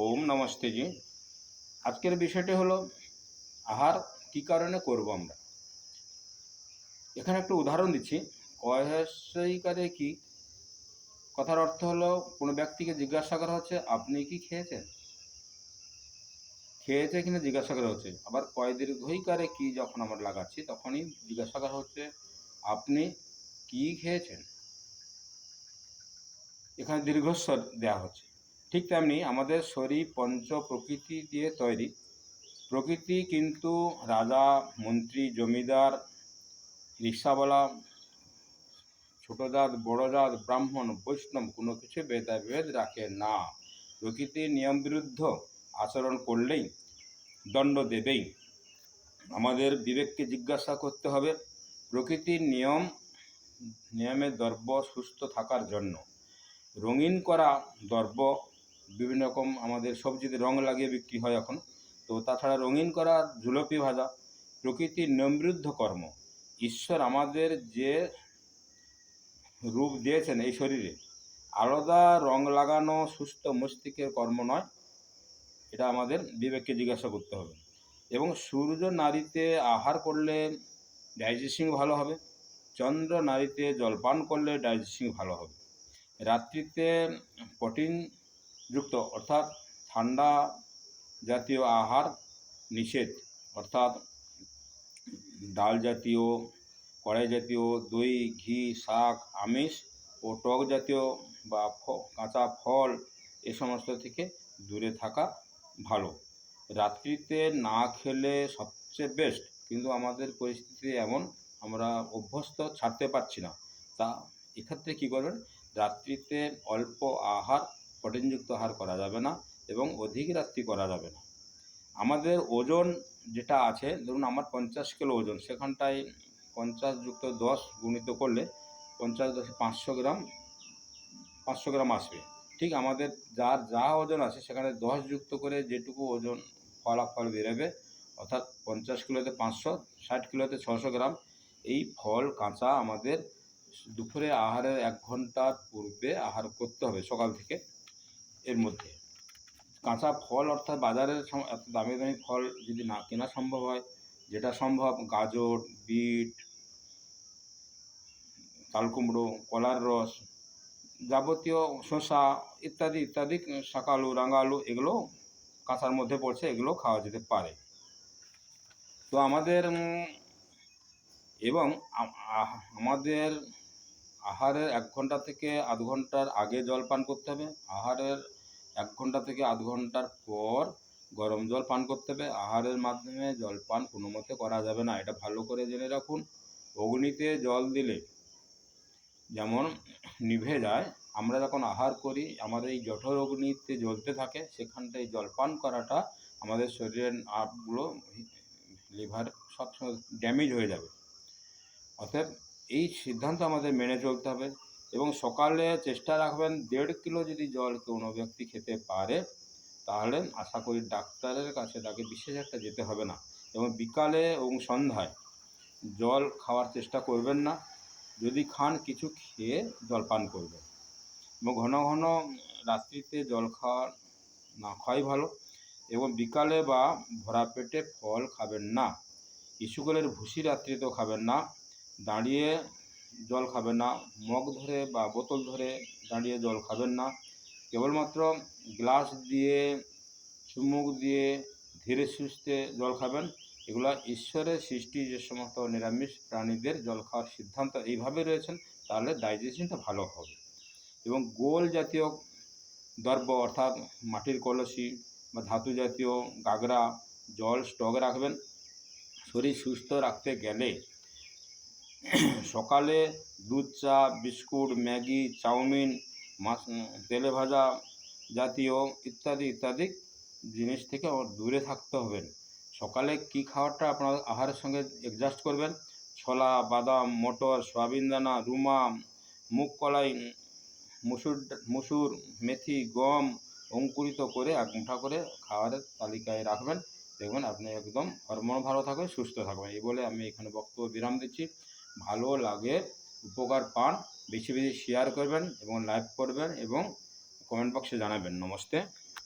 ওম নমস্তে জি। আজকের বিষয়টি হলো আহার কী কারণে করব আমরা। এখানে একটু উদাহরণ দিচ্ছি। কয়সাইকারে কি কথার অর্থ হলো কোনো ব্যক্তিকে জিজ্ঞাসা করা হচ্ছে আপনি কি খেয়েছেন, খেয়েছে কিনা জিজ্ঞাসা করা হচ্ছে। আবার কয় দীর্ঘইকারে কি যখন আমরা লাগাচ্ছি তখনই জিজ্ঞাসা করা হচ্ছে আপনি কি খেয়েছেন। এখানে দীর্ঘস্বর দেওয়া হচ্ছে। ঠিক তেমনি আমাদের শরীর পঞ্চ প্রকৃতি দিয়ে তৈরি। প্রকৃতি কিন্তু রাজা, মন্ত্রী, জমিদার, রিক্সাওয়ালা, ছোট জাত, বড় জাত, ব্রাহ্মণ, বৈষ্ণব কোনো কিছু ভেদাভেদ রাখে না। প্রকৃতির নিয়ম বিরুদ্ধ আচরণ করলেই দণ্ড দেবেই। আমাদের বিবেককে জিজ্ঞাসা করতে হবে প্রকৃতির নিয়মে দ্রব্য সুস্থ থাকার জন্য। রঙিন করা দ্রব্য বিভিন্ন রকম আমাদের সবজিতে রং লাগিয়ে বিক্রি হয় এখন। তো তাছাড়া রঙিন করা জুলপি ভাজা প্রকৃতির নিয়মবিরুদ্ধ কর্ম। ঈশ্বর আমাদের যে রূপ দিয়েছেন এই শরীরে, আলাদা রং লাগানো সুস্থ মস্তিষ্কের কর্ম নয়। এটা আমাদের বিবেককে জিজ্ঞাসা করতে হবে। এবং সূর্য নারীতে আহার করলে ডাইজেস্টিং ভালো হবে, চন্দ্র নারীতে জলপান করলে ডাইজেস্টিং ভালো হবে। রাত্রিতে প্রোটিনযুক্ত অর্থাৎ ঠান্ডা জাতীয় আহার নিষেধ, অর্থাৎ ডাল জাতীয়, কড়াই জাতীয়, দই, ঘি, শাক, আমিষ ও টক জাতীয় বা কাঁচা ফল এ সমস্ত থেকে দূরে থাকা ভালো। রাত্রিতে না খেলে সবচেয়ে বেস্ট, কিন্তু আমাদের পরিস্থিতি এমন আমরা অভ্যস্ত, ছাড়তে পারছি না। তা এক্ষেত্রে কী করবেন, রাত্রিতে অল্প আহার, প্রোটিনযুক্ত আহার করা যাবে না এবং অধিক রাত্রি করা যাবে না। আমাদের ওজন যেটা আছে, ধরুন আমার 50 কিলো ওজন, সেখানটায় 50 যুক্ত 10 গুণিত করলে 50 10 500 গ্রাম আসবে। ঠিক আমাদের যার যা ওজন আছে সেখানে 10 যুক্ত করে যেটুকু ওজন ফলাফল বেরোবে, অর্থাৎ 50 কিলোতে 500, 60 কিলোতে 600 গ্রাম। এই ফল কাঁচা আমাদের দুপুরে আহারের 1 ঘন্টার পূর্বে আহার করতে হবে, সকাল থেকে। এর মধ্যে কাঁচা ফল অর্থাৎ বাজারের এত দামি দামি ফল যদি না কেনা সম্ভব হয়, যেটা সম্ভব গাজর, বিট, তালকুমড়ো, কলার রস, যাবতীয় শসা ইত্যাদি ইত্যাদি, শাকালু, রাঙালু, এগুলো কাঁচার মধ্যে পড়ছে, এগুলো খাওয়া যেতে পারে। তো আমাদের এবং আমাদের আহারের 1 ঘন্টা থেকে আধ ঘন্টার আগে জল পান করতে হবে। আহারের 1 ঘন্টা থেকে আধ ঘন্টার পর গরম জল পান করতে হবে। আহারের মাধ্যমে জল পান কোনো মতে করা যাবে না, এটা ভালো করে জেনে রাখুন। অগ্নিতে জল দিলে যেমন নিভে যায়, আমরা যখন আহার করি আমাদের এই জঠর অগ্নিতে জ্বলতে থাকে, সেখানটায় জলপান করাটা আমাদের শরীরের নার্ভগুলো, লিভার সবসময় ড্যামেজ হয়ে যাবে। অতএব এই সিদ্ধান্ত আমাদের মেনে চলতে হবে। এবং সকালে চেষ্টা রাখবেন 1.5 কিলো যদি জল কোনো ব্যক্তি খেতে পারে, তাহলে আশা করি ডাক্তারের কাছে তাকে বিশেষ একটা যেতে হবে না। এবং বিকালে এবং সন্ধ্যায় জল খাওয়ার চেষ্টা করবেন না, যদি খান কিছু খেয়ে জলপান করবেন। এবং ঘন ঘন রাত্রিতে জল না খাওয়াই ভালো। এবং বিকালে বা ভরা পেটে ফল খাবেন না। ইস্কুলের ভুসি রাত্রিতেও খাবেন না। দাঁড়িয়ে জল খাবেন না, মগ ধরে বা বোতল ধরে দাঁড়িয়ে জল খাবেন না। কেবলমাত্র গ্লাস দিয়ে, চুমুক দিয়ে ধীরে সুস্থে জল খাবেন। এগুলো ঈশ্বরের সৃষ্টি যে সমস্ত নিরামিষ প্রাণীদের জল খাওয়ার সিদ্ধান্ত এইভাবে রয়েছেন, তাহলে ডাইজেশনটা ভালো হবে। এবং গোল জাতীয় দ্রব্য অর্থাৎ মাটির কলসি বা ধাতু জাতীয় গাগরা জল স্টক রাখবেন। শরীর সুস্থ রাখতে গেলে সকালে দুধ চা, বিস্কুট, ম্যাগি, চাউমিন, তেলে ভাজা জাতীয় ইত্যাদি ইত্যাদি জিনিস থেকে দূরে থাকতে হবেন। সকালে কি খাবারটা আপনার আহারের সঙ্গে অ্যাডজাস্ট করবেন, ছোলা, বাদাম, মটর, সয়াবিন দানা, রুমা, মুগ কলাই, মসুর, মেথি, গম অঙ্কুরিত করে 1 মুঠা করে খাবারের তালিকায় রাখবেন। দেখবেন আপনি একদম হরমোন ভালো থাকবে, সুস্থ থাকবেন। এই বলে আমি এখানে বক্তব্য বিরাম দিচ্ছি। ভালো লাগে, উপকার পান, বেশি বেশি শেয়ার করবেন এবং লাইক করবেন এবং কমেন্ট বক্সে জানাবেন। নমস্তে।